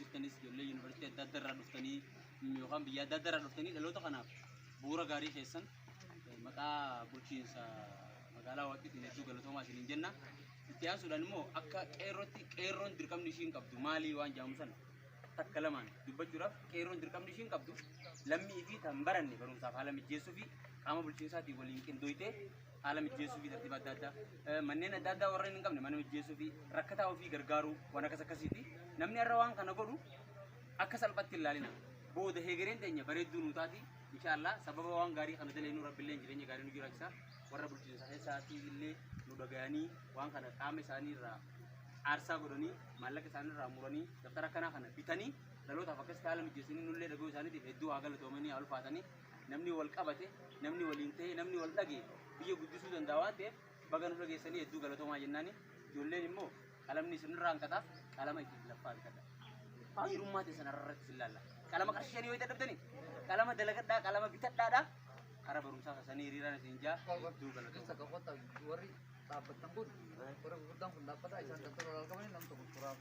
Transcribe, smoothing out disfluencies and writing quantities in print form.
dhuftanis ijoollee yuunivarsiitii adda addaa irraa dhuftanii yookaan biyya adda addaa irraa dhuftanii dhaloota kanaaf bu'uura gaarii keessan maqaa bulchiinsa magaalaa Waaqqitiin hedduu galatoomaa isiniin jenna. Itti aansuudhaan immoo akka qeerroon dirqamni ishiin qabdu maalii waan jedhamu sana takka lamaan dubbachuudhaaf qeerroon dirqamni ishiin qabdu lammii fi tan baranne barumsaaf haala mijeessuu fi qaama bulchiinsaatiin waliin qindooytee haala mijeessuu fi tartiiba adda addaa manneen adda addaa warreen hin qabne mana mijeessuu fi rakkataa ofii gargaaruu waan akkas akkasiiti. Namni har'a waan kana godhu akka salphatti ilaalina. Booda heegereen teenya bareedduu nu taati. Inshallah sababa waan gaarii kana daleenuu rabbiillee jireenya gaarii nu jiraachisa. Warra bulchiinsa keessaatii illee nu dhagayanii waan kana qaama isaanii irraa aarsaa godhanii maallaqa isaanii irraa muranii daftara kanaa kana bitanii dhalootaaf akkas haala mijeessanii nullee dhaga'uu isaaniitiif hedduu haa galatoomanii haa ulfaatanii namni wal qabate namni waliin ta'e namni wal dhagee biyya guddisuu danda'a waan ta'eef baga nu dhageessanii hedduu galatoomaa jennaani ijoolleen immoo qalamni isinirraa hanqata qalama itti laffaa bitadha. Dhiirummaa ta'e sanarratti sin laalla. Qalama qarshii shanii wayita dhabdanii qalama dalagadhaa qalama bitadhaadhaa kara barumsaa kasanii hiriiraan isin jaa hedduu galatoomaa. Dapat tembun, orang gudang pun dapat, saya tak tahu kalau kamu ni langsung kurang.